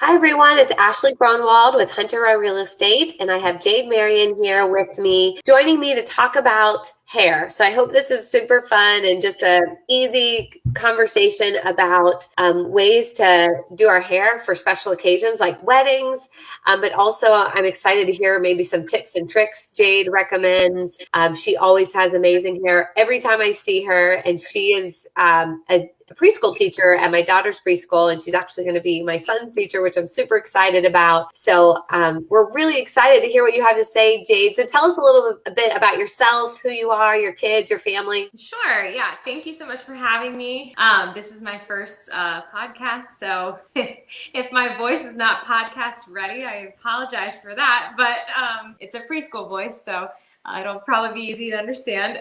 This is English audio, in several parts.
Hi everyone, it's Ashley Gronewald with Hunter Row Real Estate, and I have Jade Marion here with me, joining me to talk about hair. So I hope this is super fun and just a easy conversation about ways to do our hair for special occasions like weddings. But also, I'm excited to hear maybe some tips and tricks Jade recommends. She always has amazing hair every time I see her, and she is a preschool teacher at my daughter's preschool, and she's actually going to be my son's teacher, which I'm super excited about. So we're really excited to hear what you have to say, Jade. So tell us a little bit about yourself, who you are, your kids, your family. Sure. Yeah. Thank you so much for having me. This is my first podcast, so if my voice is not podcast ready, I apologize for that. But it's a preschool voice, so it'll probably be easy to understand.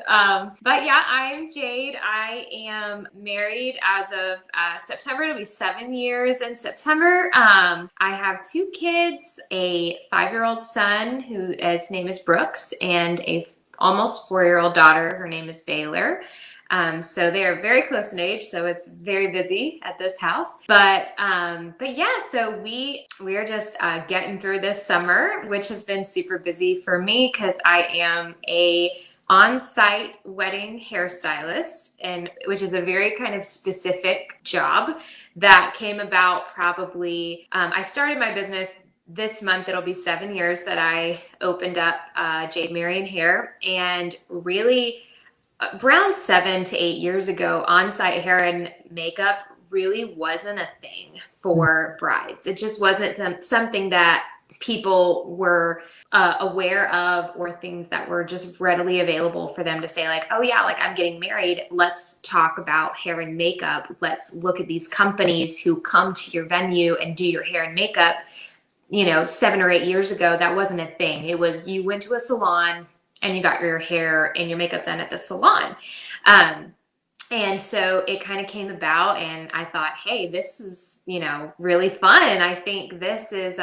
But yeah, I'm Jade. I am married as of September. It'll be 7 years in September. I have 2 kids, a 5-year-old son his name is Brooks, and a almost 4-year-old daughter. Her name is Baylor. So they are very close in age, so it's very busy at this house. But yeah, so we are just getting through this summer, which has been super busy for me because I am a on-site wedding hairstylist, and which is a very kind of specific job that came about probably. I started my business this month. It'll be 7 years that I opened up Jade Marion Hair, and really around 7 to 8 years ago, on-site hair and makeup really wasn't a thing for brides. It just wasn't something that people were aware of, or things that were just readily available for them to say like, oh yeah, like I'm getting married, let's talk about hair and makeup. Let's look at these companies who come to your venue and do your hair and makeup. 7 or 8 years ago, that wasn't a thing. It was, you went to a salon and you got your hair and your makeup done at the salon. And so it kind of came about, and I thought, hey, this is, really fun. And I think this is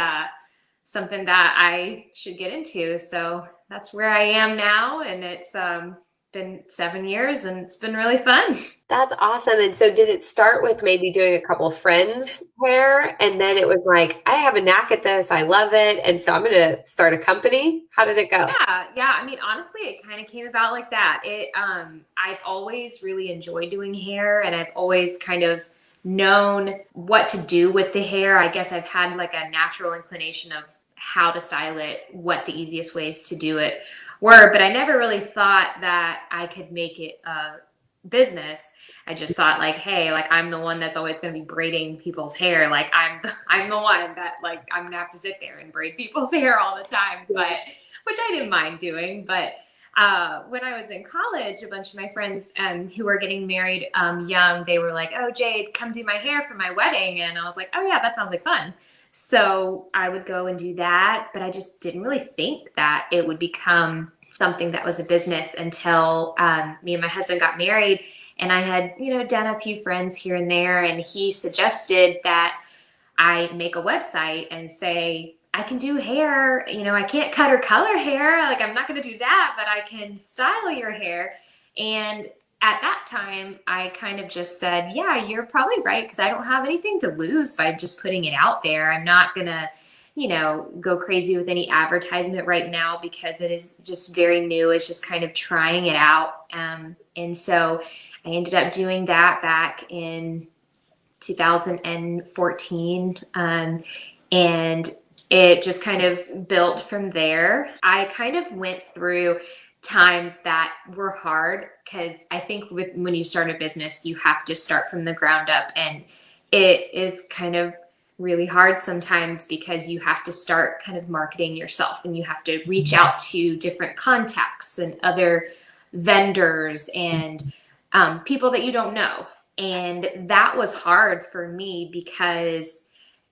something that I should get into. So that's where I am now. And it's been 7 years, and it's been really fun. That's awesome. And so did it start with maybe doing a couple friends' hair, and then it was like, I have a knack at this, I love it, and so I'm going to start a company? How did it go? Yeah. I mean, honestly, it kind of came about like that. I've always really enjoyed doing hair, and I've always kind of known what to do with the hair. I guess I've had like a natural inclination of how to style it, what the easiest ways to do it were, but I never really thought that I could make it a business. I just thought like, hey, like I'm the one that's always going to be braiding people's hair. Like I'm the one that like I'm gonna have to sit there and braid people's hair all the time, but which I didn't mind doing. But when I was in college, a bunch of my friends who were getting married young, they were like, oh, Jade, come do my hair for my wedding. And I was like, oh yeah, that sounds like fun. So I would go and do that, but I just didn't really think that it would become something that was a business until me and my husband got married. And I had, done a few friends here and there, and he suggested that I make a website and say, I can do hair, I can't cut or color hair. Like, I'm not going to do that, but I can style your hair. And at that time, I kind of just said, yeah, you're probably right, because I don't have anything to lose by just putting it out there. I'm not going to, go crazy with any advertisement right now because it is just very new. It's just kind of trying it out. And so I ended up doing that back in 2014. And it just kind of built from there. I kind of went through times that were hard because I think when you start a business, you have to start from the ground up, and it is kind of really hard sometimes because you have to start kind of marketing yourself, and you have to reach out to different contacts and other vendors and people that you don't know. And that was hard for me because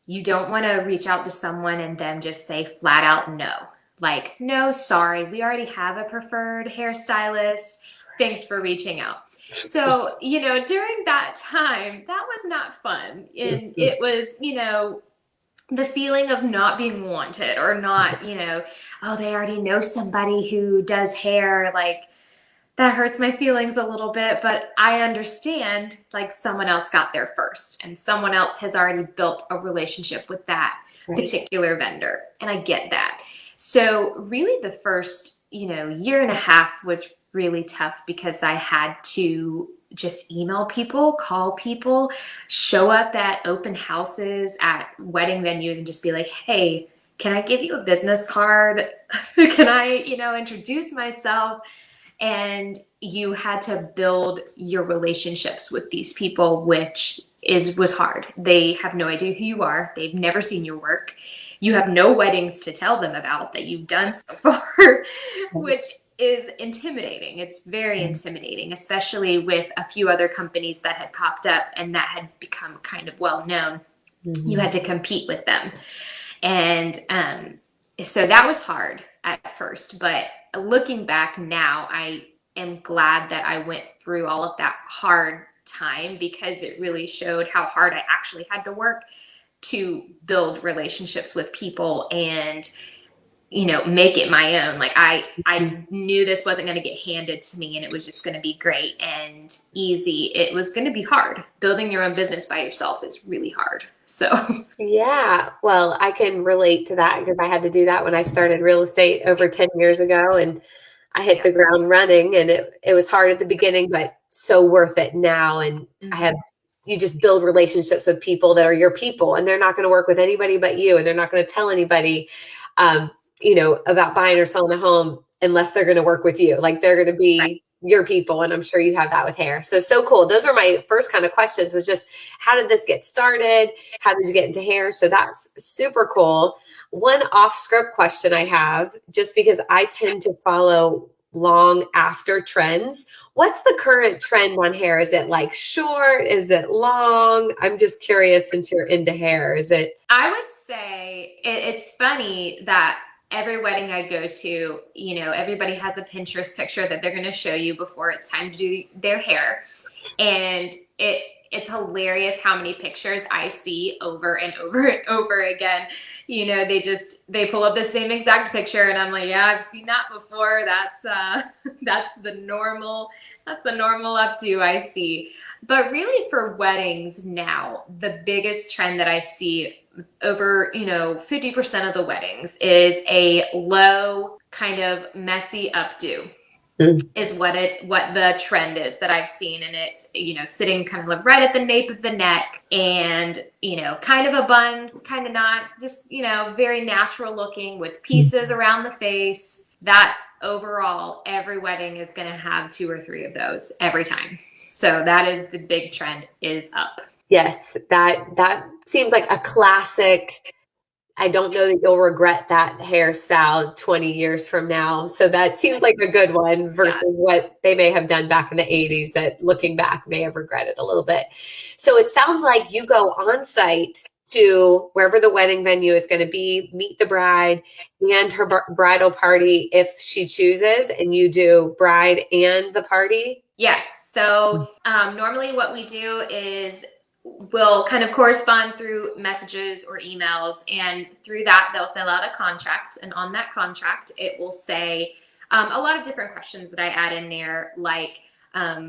you don't want to reach out to someone and them just say flat out no. Like, no, sorry, we already have a preferred hairstylist. Thanks for reaching out. So, during that time, that was not fun. And it was, the feeling of not being wanted, or not, oh, they already know somebody who does hair. Like, that hurts my feelings a little bit, but I understand like someone else got there first and someone else has already built a relationship with that Right. particular vendor. And I get that. So really the first, year and a half was really tough because I had to just email people, call people, show up at open houses, at wedding venues and just be like, hey, can I give you a business card? Can I, introduce myself? And you had to build your relationships with these people, which was hard. They have no idea who you are. They've never seen your work. You have no weddings to tell them about that you've done so far, which is intimidating. It's very intimidating, especially with a few other companies that had popped up and that had become kind of well known. Mm-hmm. You had to compete with them. And so that was hard at first, but looking back now, I am glad that I went through all of that hard time because it really showed how hard I actually had to work to build relationships with people and, make it my own. Like I knew this wasn't going to get handed to me and it was just going to be great and easy. It was going to be hard. Building your own business by yourself is really hard. So Yeah, well, I can relate to that because I had to do that when I started real estate over 10 years ago, and I hit yeah. the ground running, and it was hard at the beginning, but so worth it now. And I have, you just build relationships with people that are your people, and they're not going to work with anybody but you, and they're not going to tell anybody, about buying or selling a home unless they're going to work with you. Like they're going to Right. be your people, and I'm sure you have that with hair. So cool. Those are my first kind of questions, was just how did this get started? How did you get into hair? So that's super cool. One off script question I have, just because I tend to follow long after trends. What's the current trend on hair? Is it like short? Is it long? I'm just curious, since you're into hair. Is it? I would say it's funny that every wedding I go to, everybody has a Pinterest picture that they're going to show you before it's time to do their hair. And it's hilarious how many pictures I see over and over and over again. They pull up the same exact picture and I'm like, yeah, I've seen that before. That's that's the normal updo I see. But really for weddings now, the biggest trend that I see over, 50% of the weddings is a low kind of messy updo is what the trend is that I've seen. And it's, sitting kind of right at the nape of the neck and, kind of a bun, kind of not, just, very natural looking with pieces around the face. That overall, every wedding is going to have 2 or 3 of those every time. So that is the big trend, is up. Yes, that seems like a classic. I don't know that you'll regret that hairstyle 20 years from now. So that seems like a good one versus what they may have done back in the 80s that, looking back, may have regretted a little bit. So it sounds like you go on site to wherever the wedding venue is going to be, meet the bride and her bridal party if she chooses, and you do bride and the party. Yes. So normally what we do is we'll kind of correspond through messages or emails, and through that they'll fill out a contract, and on that contract it will say a lot of different questions that I add in there, like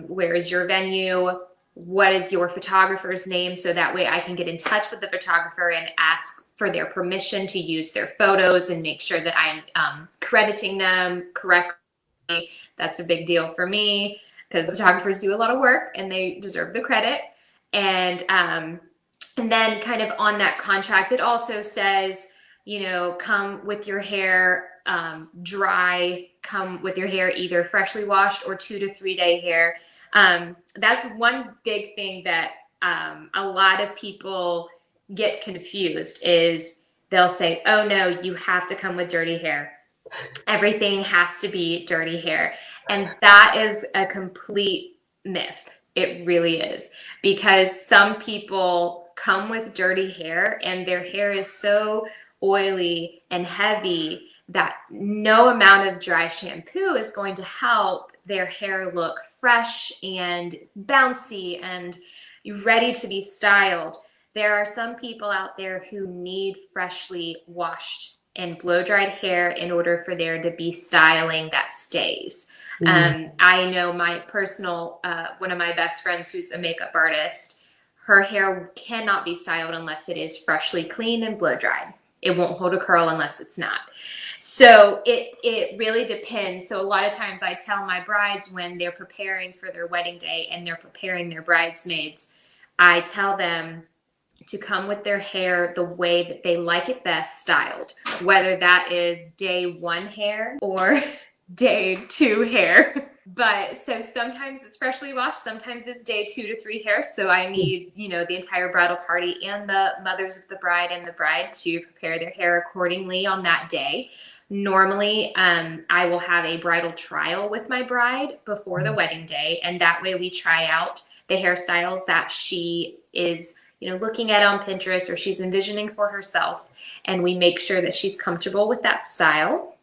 where is your venue, what is your photographer's name, so that way I can get in touch with the photographer and ask for their permission to use their photos and make sure that I'm crediting them correctly. That's a big deal for me because the photographers do a lot of work and they deserve the credit. And then kind of on that contract, it also says, come with your hair dry, come with your hair either freshly washed or 2 to 3 day hair. That's one big thing that a lot of people get confused, is they'll say, oh no, you have to come with dirty hair. Everything has to be dirty hair. And that is a complete myth. It really is, because some people come with dirty hair and their hair is so oily and heavy that no amount of dry shampoo is going to help their hair look fresh and bouncy and ready to be styled. There are some people out there who need freshly washed and blow dried hair in order for there to be styling that stays. I know my personal, one of my best friends who's a makeup artist, her hair cannot be styled unless it is freshly cleaned and blow dried. It won't hold a curl unless it's not. So it really depends. So a lot of times I tell my brides when they're preparing for their wedding day and they're preparing their bridesmaids, I tell them to come with their hair the way that they like it best styled, whether that is day 1 hair or day 2 hair. But so sometimes it's freshly washed, sometimes it's day 2 to 3 hair. So I need, the entire bridal party and the mothers of the bride and the bride to prepare their hair accordingly on that day. Normally, I will have a bridal trial with my bride before the wedding day. And that way we try out the hairstyles that she is, looking at on Pinterest or she's envisioning for herself. And we make sure that she's comfortable with that style.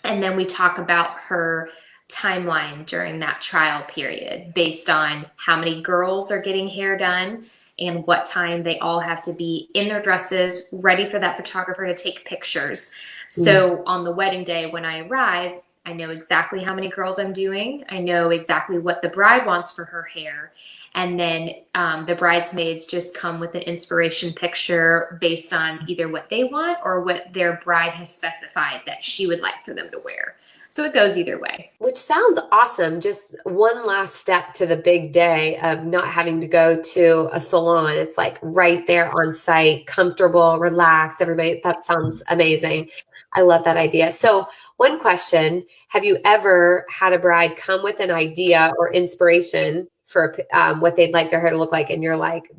And then we talk about her timeline during that trial period based on how many girls are getting hair done and what time they all have to be in their dresses, ready for that photographer to take pictures. So on the wedding day, when I arrive, I know exactly how many girls I'm doing. I know exactly what the bride wants for her hair. And then the bridesmaids just come with an inspiration picture based on either what they want or what their bride has specified that she would like for them to wear. So it goes either way. Which sounds awesome. Just one last step to the big day of not having to go to a salon. It's like right there on site, comfortable, relaxed. Everybody, that sounds amazing. I love that idea. So one question, have you ever had a bride come with an idea or inspiration for what they'd like their hair to look like? And you're like,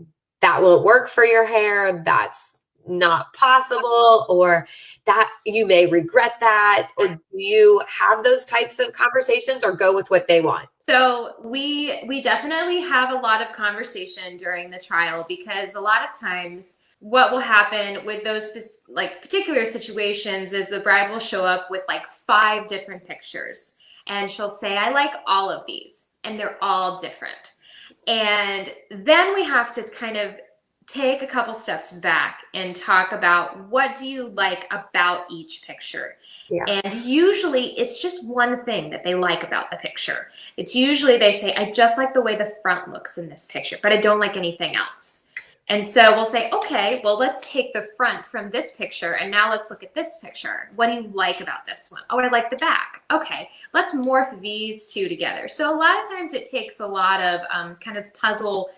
that won't work for your hair. That's not possible, or that you may regret that, or do you have those types of conversations or go with what they want? So we definitely have a lot of conversation during the trial, because a lot of times what will happen with those particular situations is the bride will show up with like 5 different pictures and she'll say, I like all of these, and they're all different. And then we have to kind of take a couple steps back and talk about what do you like about each picture. Yeah. And usually it's just one thing that they like about the picture. It's usually they say, I just like the way the front looks in this picture, but I don't like anything else. And so we'll say, okay, well, let's take the front from this picture and now let's look at this picture. What do you like about this one? Oh, I like the back. Okay, let's morph these 2 together. So a lot of times it takes a lot of kind of puzzle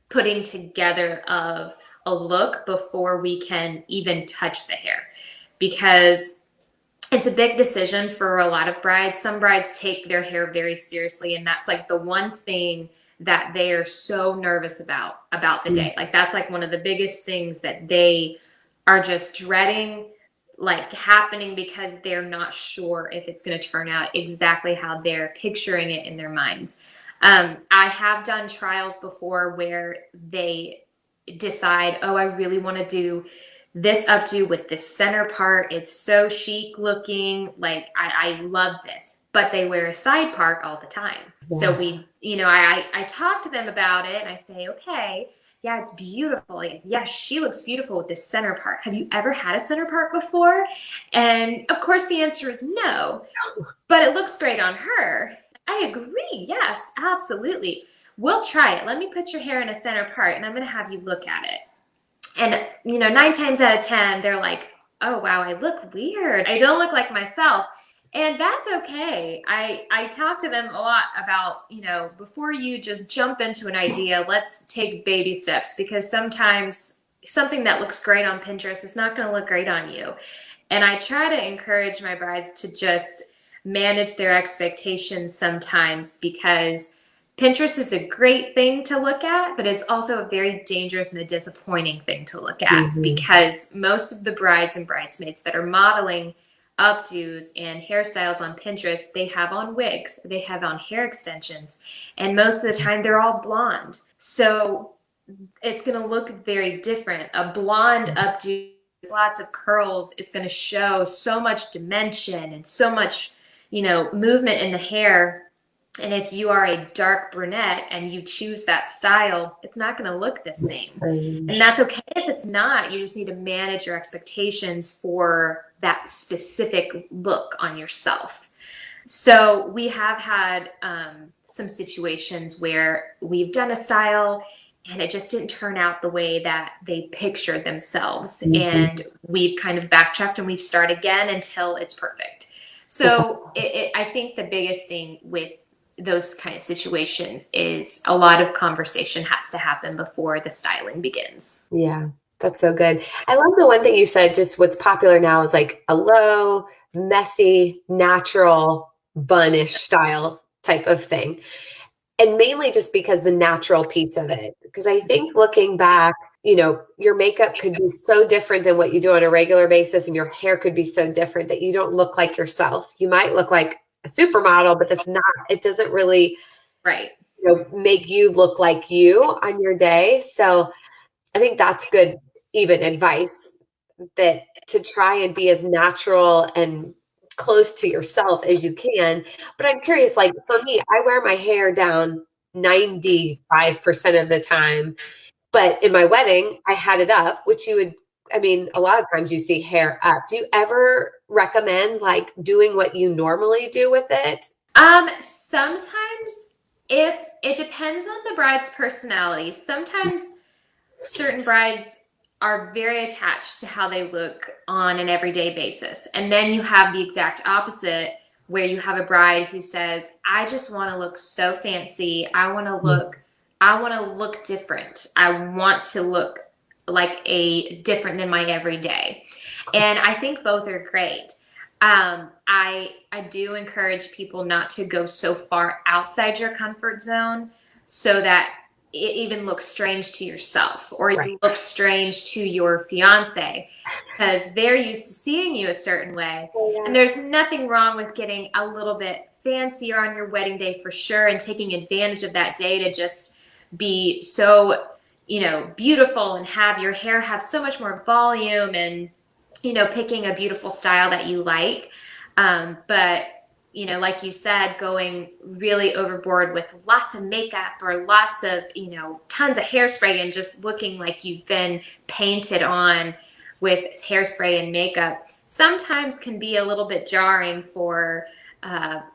putting together of a look before we can even touch the hair, because it's a big decision for a lot of brides. Some brides take their hair very seriously, and that's like the one thing that they are so nervous about the day. Like that's like one of the biggest things that they are just dreading like happening, because they're not sure if it's going to turn out exactly how they're picturing it in their minds. I have done trials before where they decide, oh, I really want to do this updo with this center part. It's so chic looking. Like I love this, but they wear a side part all the time. Yeah. So I talk to them about it and I say, okay, yeah, it's beautiful. Yeah, she looks beautiful with this center part. Have you ever had a center part before? And of course the answer is no, but it looks great on her. I agree. Yes, absolutely. We'll try it. Let me put your hair in a center part and I'm going to have you look at it. And, 9 times out of 10, they're like, oh, wow, I look weird. I don't look like myself. And that's okay. I talk to them a lot about, before you just jump into an idea, let's take baby steps, because sometimes something that looks great on Pinterest is not going to look great on you. And I try to encourage my brides to just manage their expectations sometimes, because Pinterest is a great thing to look at, but it's also a very dangerous and a disappointing thing to look at, because most of the brides and bridesmaids that are modeling updos and hairstyles on Pinterest, they have on wigs, they have on hair extensions, and most of the time they're all blonde. So it's going to look very different. A blonde updo with lots of curls is going to show so much dimension and so much movement in the hair. And if you are a dark brunette and you choose that style, it's not going to look the same. And that's okay if it's not. You just need to manage your expectations for that specific look on yourself. So we have had some situations where we've done a style and it just didn't turn out the way that they pictured themselves. And we've kind of backtracked and we've started again until it's perfect. So I think the biggest thing with those kind of situations is a lot of conversation has to happen before the styling begins. Yeah, that's so good. I love the one thing you said, just what's popular now is like a low, messy, natural, bunnish style type of thing. And mainly just because the natural piece of it. Because I think looking back, your makeup could be so different than what you do on a regular basis, and your hair could be so different that you don't look like yourself. You might look like a supermodel, but that's not, it doesn't really, Right. make you look like you on your day. So I think that's good, even advice, that to try and be as natural and close to yourself as you can. But I'm curious, like for me, I wear my hair down 95% of the time. But in my wedding, I had it up, which a lot of times you see hair up. Do you ever recommend like doing what you normally do with it? Sometimes if it depends on the bride's personality. Sometimes certain brides are very attached to how they look on an everyday basis. And then you have the exact opposite where you have a bride who says, I just want to look so fancy. I want to look different. I want to look like a different than my everyday. And I think both are great. I do encourage people not to go so far outside your comfort zone so that it even looks strange to yourself or Right. you look strange to your fiance because they're used to seeing you a certain way. Yeah. And there's nothing wrong with getting a little bit fancier on your wedding day for sure and taking advantage of that day to just be so, beautiful and have your hair have so much more volume and, picking a beautiful style that you like. But like you said, going really overboard with lots of makeup or lots of, tons of hairspray and just looking like you've been painted on with hairspray and makeup sometimes can be a little bit jarring for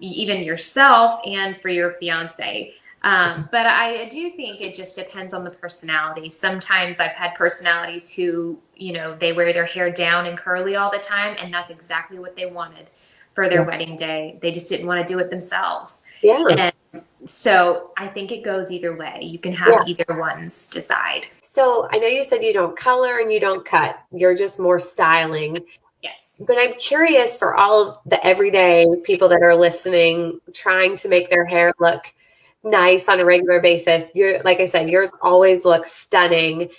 even yourself and for your fiance. But I do think it just depends on the personality. Sometimes I've had personalities who, they wear their hair down and curly all the time, and that's exactly what they wanted for their wedding day. They just didn't want to do it themselves. Yeah. And so I think it goes either way. You can have either ones decide. So I know you said you don't color and you don't cut. You're just more styling. Yes. But I'm curious for all of the everyday people that are listening, trying to make their hair look nice on a regular basis. Like I said, yours always looks stunning.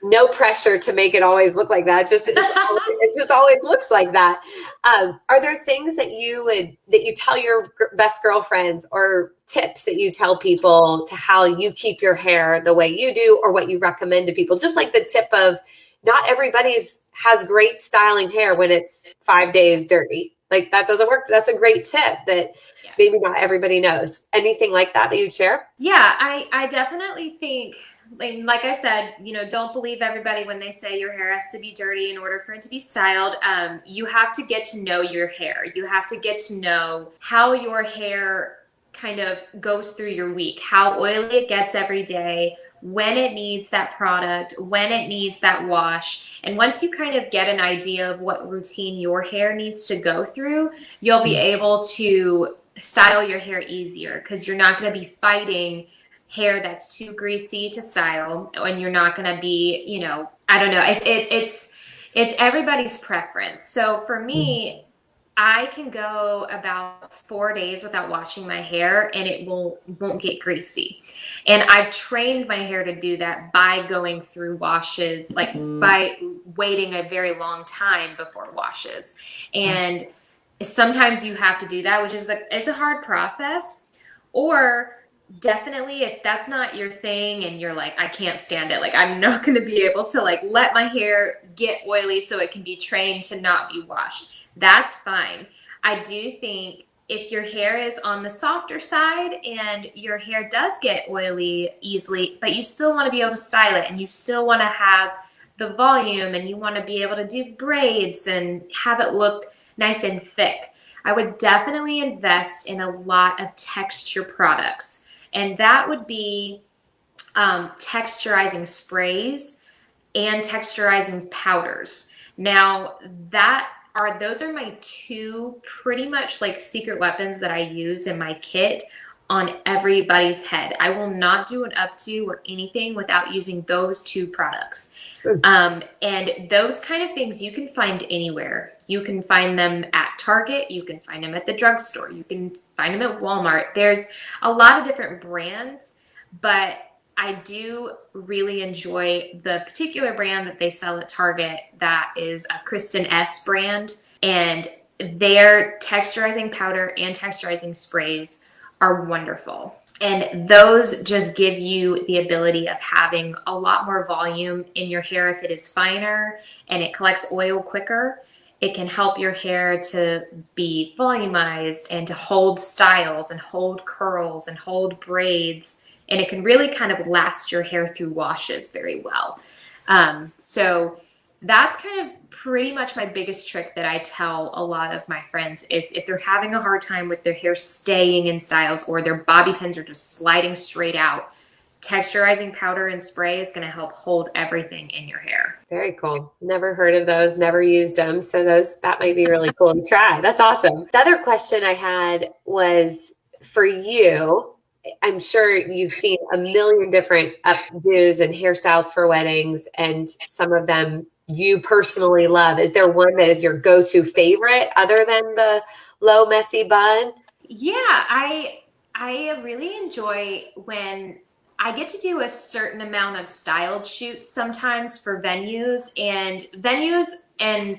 No pressure to make it always look like that. It just always looks like that. Are there things that you tell your best girlfriends or tips that you tell people to how you keep your hair the way you do or what you recommend to people? Just like the tip of not everybody's has great styling hair when it's 5 days dirty. Like that doesn't work. That's a great tip that maybe not everybody knows. Anything like that you'd share? Yeah, I definitely think, like I said, don't believe everybody when they say your hair has to be dirty in order for it to be styled. You have to get to know your hair. You have to get to know how your hair kind of goes through your week, how oily it gets every day, when it needs that product, when it needs that wash. And once you kind of get an idea of what routine your hair needs to go through, you'll be able to style your hair easier because you're not going to be fighting hair that's too greasy to style, and you're not going to be, I don't know. It's everybody's preference. So for me, I can go about 4 days without washing my hair and it won't get greasy. And I've trained my hair to do that by going through washes, like by waiting a very long time before washes. And sometimes you have to do that, which is it's a hard process. Or definitely if that's not your thing and you're like, I can't stand it, like I'm not going to be able to like let my hair get oily so it can be trained to not be washed. That's fine. I do think if your hair is on the softer side and your hair does get oily easily, but you still want to be able to style it and you still want to have the volume and you want to be able to do braids and have it look nice and thick, I would definitely invest in a lot of texture products. And that would be texturizing sprays and texturizing powders. Now, those are my two pretty much like secret weapons that I use in my kit on everybody's head. I will not do an updo or anything without using those two products. And those kind of things you can find anywhere. You can find them at Target. You can find them at the drugstore. You can find them at Walmart. There's a lot of different brands, but I do really enjoy the particular brand that they sell at Target. That is a Kristen S brand, and their texturizing powder and texturizing sprays are wonderful. And those just give you the ability of having a lot more volume in your hair if it is finer and it collects oil quicker. It can help your hair to be volumized and to hold styles and hold curls and hold braids. And it can really kind of last your hair through washes very well. So that's kind of pretty much my biggest trick that I tell a lot of my friends is if they're having a hard time with their hair staying in styles or their bobby pins are just sliding straight out, texturizing powder and spray is going to help hold everything in your hair. Very cool. Never heard of those, never used them. So that might be really cool to try. That's awesome. The other question I had was for you. I'm sure you've seen a million different updos and hairstyles for weddings, and some of them you personally love. Is there one that is your go-to favorite other than the low messy bun? Yeah, I really enjoy when I get to do a certain amount of styled shoots sometimes for venues and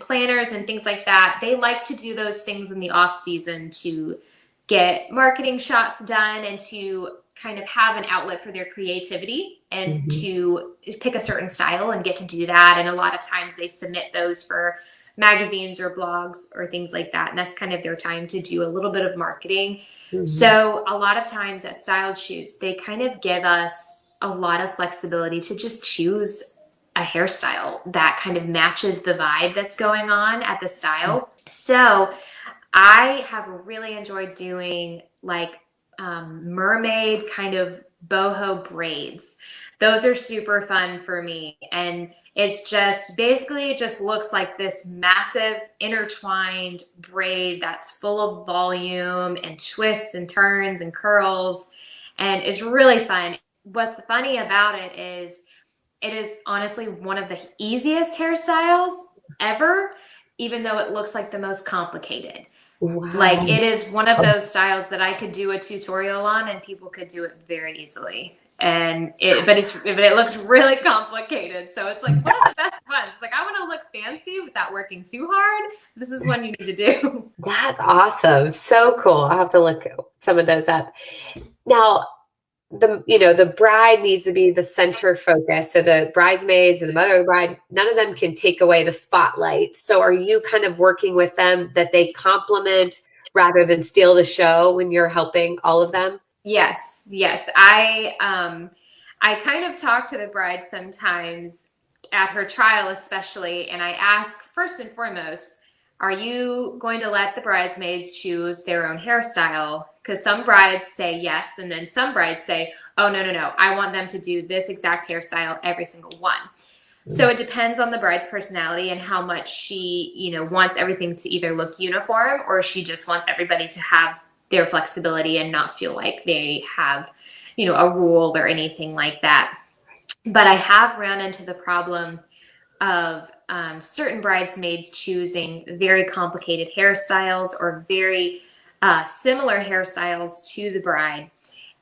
planners and things like that. They like to do those things in the off season to get marketing shots done and to kind of have an outlet for their creativity and to pick a certain style and get to do that. And a lot of times they submit those for magazines or blogs or things like that. And that's kind of their time to do a little bit of marketing. So a lot of times at styled shoots, they kind of give us a lot of flexibility to just choose a hairstyle that kind of matches the vibe that's going on at the style. So I have really enjoyed doing like mermaid kind of boho braids. Those are super fun for me. And it's just basically it just looks like this massive intertwined braid that's full of volume and twists and turns and curls. And it's really fun. What's funny about it is honestly one of the easiest hairstyles ever, even though it looks like the most complicated. Wow. Like it is one of those styles that I could do a tutorial on and people could do it very easily. And but it looks really complicated. So it's like one of the best ones. It's like I want to look fancy without working too hard. This is one you need to do. That's awesome. So cool. I'll have to look some of those up. Now, the bride needs to be the center focus. So the bridesmaids and the mother of the bride, none of them can take away the spotlight. So are you kind of working with them that they complement rather than steal the show when you're helping all of them? Yes. I kind of talk to the bride sometimes at her trial, especially, and I ask first and foremost, are you going to let the bridesmaids choose their own hairstyle? Because some brides say yes, and then some brides say, oh, no, I want them to do this exact hairstyle every single one. So it depends on the bride's personality and how much she, wants everything to either look uniform or she just wants everybody to have their flexibility and not feel like they have, a rule or anything like that. But I have run into the problem of certain bridesmaids choosing very complicated hairstyles or very similar hairstyles to the bride.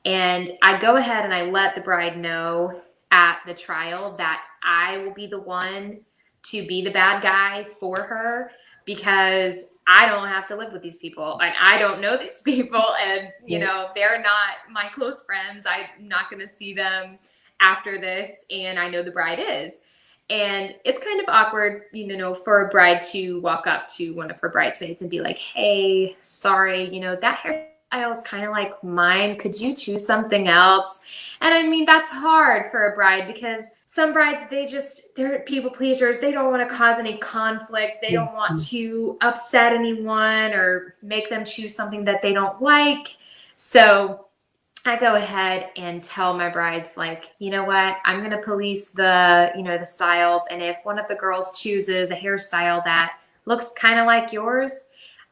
And I go ahead and I let the bride know at the trial that I will be the one to be the bad guy for her because I don't have to live with these people and I don't know these people and, they're not my close friends. I'm not going to see them after this. And I know the bride is. And it's kind of awkward, for a bride to walk up to one of her bridesmaids and be like, hey, sorry, that hairstyles kind of like mine. Could you choose something else? And I mean, that's hard for a bride because some brides, they're people pleasers. They don't want to cause any conflict. They don't want to upset anyone or make them choose something that they don't like. So I go ahead and tell my brides, like, you know what, I'm going to police the styles. And if one of the girls chooses a hairstyle that looks kind of like yours,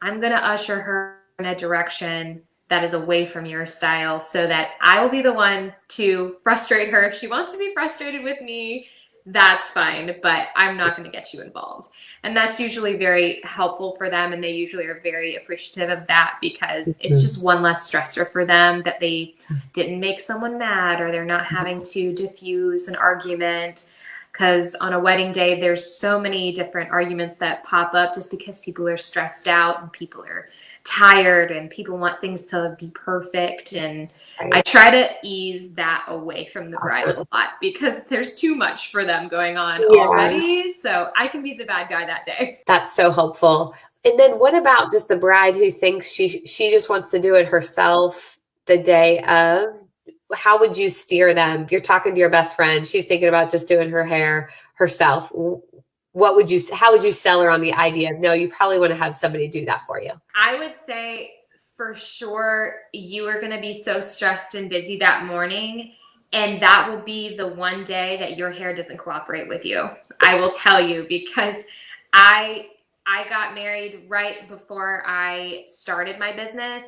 I'm going to usher her in a direction that is away from your style so that I will be the one to frustrate her. If she wants to be frustrated with me, that's fine, but I'm not going to get you involved. And that's usually very helpful for them. And they usually are very appreciative of that because it's just one less stressor for them that they didn't make someone mad or they're not having to diffuse an argument. Because on a wedding day, there's so many different arguments that pop up just because people are stressed out and people are tired and people want things to be perfect. And I try to ease that away from the bride a lot because there's too much for them going on already. So I can be the bad guy that day. That's so helpful. And then what about just the bride who thinks she just wants to do it herself the day of? How would you steer them? You're talking to your best friend. She's thinking about just doing her hair herself. How would you sell her on the idea of, no, you probably want to have somebody do that for you? I would say for sure you are going to be so stressed and busy that morning. And that will be the one day that your hair doesn't cooperate with you. I will tell you, because I got married right before I started my business.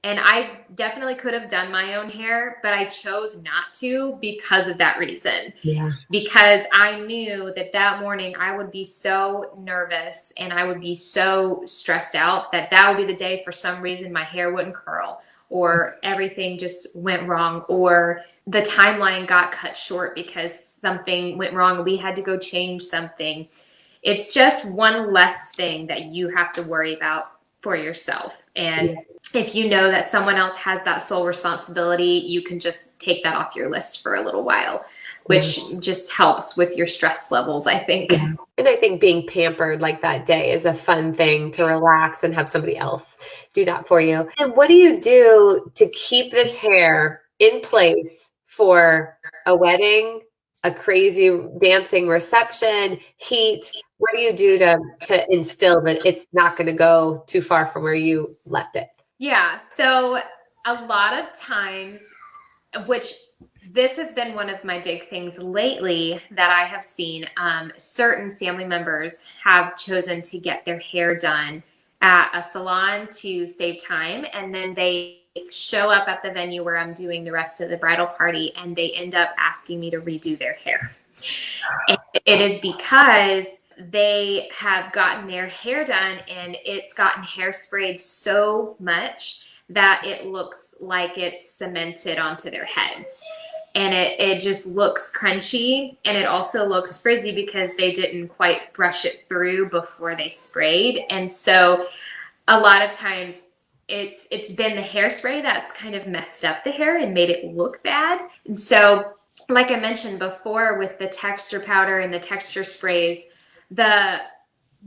And I definitely could have done my own hair, but I chose not to because of that reason. Yeah. Because I knew that morning I would be so nervous and I would be so stressed out that would be the day for some reason my hair wouldn't curl or everything just went wrong or the timeline got cut short because something went wrong. We had to go change something. It's just one less thing that you have to worry about for yourself. And if you know that someone else has that sole responsibility, you can just take that off your list for a little while, which just helps with your stress levels, I think. Yeah. And I think being pampered like that day is a fun thing to relax and have somebody else do that for you. And what do you do to keep this hair in place for a wedding, a crazy dancing reception, heat? What do you do to instill that it's not going to go too far from where you left it? Yeah. So a lot of times, which this has been one of my big things lately that I have seen, certain family members have chosen to get their hair done at a salon to save time. And then they show up at the venue where I'm doing the rest of the bridal party and they end up asking me to redo their hair. And it is because they have gotten their hair done and it's gotten hairsprayed so much that it looks like it's cemented onto their heads. And it just looks crunchy and it also looks frizzy because they didn't quite brush it through before they sprayed. And so a lot of times it's been the hairspray that's kind of messed up the hair and made it look bad. And so like I mentioned before with the texture powder and the texture sprays,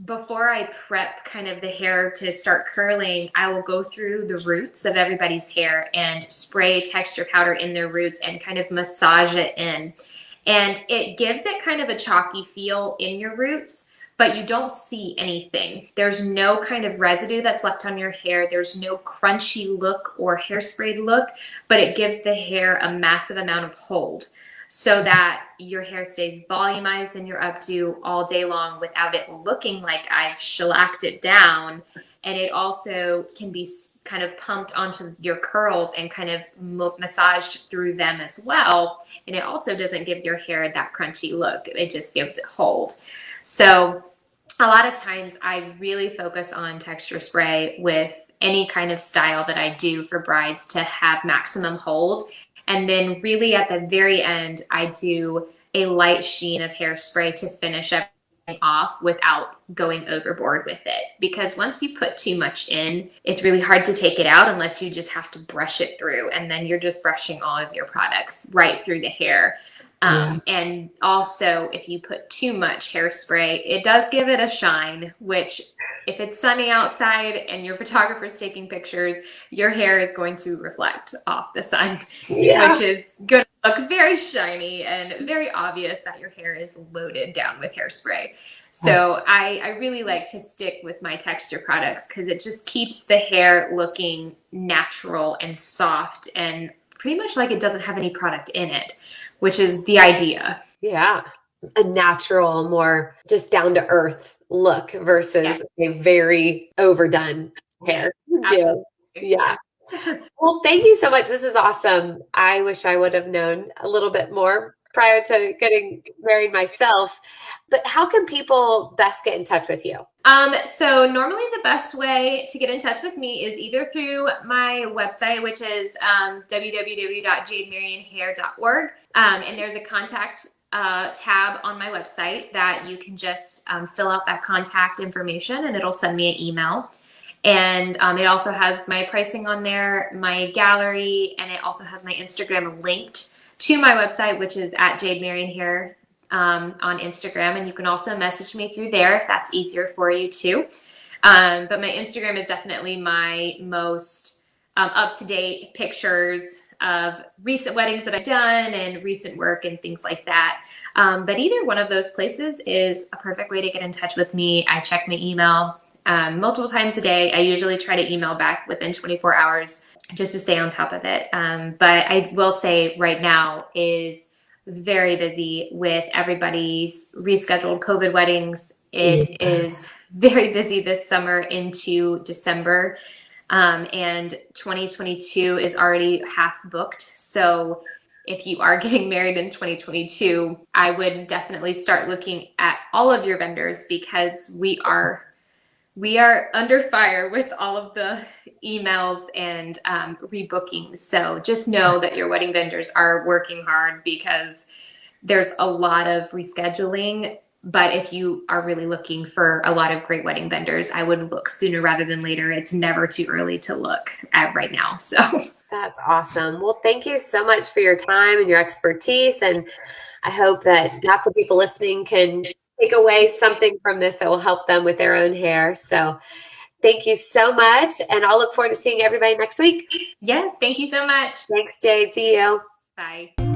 before I prep kind of the hair to start curling, I will go through the roots of everybody's hair and spray texture powder in their roots and kind of massage it in. And it gives it kind of a chalky feel in your roots, but you don't see anything. There's no kind of residue that's left on your hair. There's no crunchy look or hairsprayed look, but it gives the hair a massive amount of hold, so that your hair stays volumized and your updo all day long without it looking like I've shellacked it down. And it also can be kind of pumped onto your curls and kind of massaged through them as well. And it also doesn't give your hair that crunchy look. It just gives it hold. So a lot of times I really focus on texture spray with any kind of style that I do for brides to have maximum hold. And then really at the very end, I do a light sheen of hairspray to finish everything off without going overboard with it. Because once you put too much in, it's really hard to take it out unless you just have to brush it through. And then you're just brushing all of your products right through the hair. And also, if you put too much hairspray, it does give it a shine, which if it's sunny outside and your photographer's taking pictures, your hair is going to reflect off the sun, which is going to look very shiny and very obvious that your hair is loaded down with hairspray. So I really like to stick with my texture products because it just keeps the hair looking natural and soft and pretty much like it doesn't have any product in it, which is the idea. Yeah. A natural, more just down to earth look versus a very overdone hair. Yeah. Well, thank you so much. This is awesome. I wish I would have known a little bit more prior to getting married myself. But how can people best get in touch with you? So normally the best way to get in touch with me is either through my website, which is www.jademarionhair.org. And there's a contact tab on my website that you can just fill out that contact information and it'll send me an email. And it also has my pricing on there, my gallery, and it also has my Instagram linked to my website, which is at Jade Marion Hair on Instagram. And you can also message me through there if that's easier for you too. But my Instagram is definitely my most up-to-date pictures of recent weddings that I've done and recent work and things like that. But either one of those places is a perfect way to get in touch with me. I check my email multiple times a day. I usually try to email back within 24 hours just to stay on top of it. But I will say right now is very busy with everybody's rescheduled COVID weddings. It is very busy this summer into December. And 2022 is already half booked. So if you are getting married in 2022, I would definitely start looking at all of your vendors because we are under fire with all of the emails and rebookings. So just know that your wedding vendors are working hard because there's a lot of rescheduling. But if you are really looking for a lot of great wedding vendors, I would look sooner rather than later. It's never too early to look at right now. So that's awesome. Well, thank you so much for your time and your expertise. And I hope that lots of people listening can take away something from this that will help them with their own hair. So thank you so much. And I'll look forward to seeing everybody next week. Yes, thank you so much. Thanks, Jade. See you. Bye.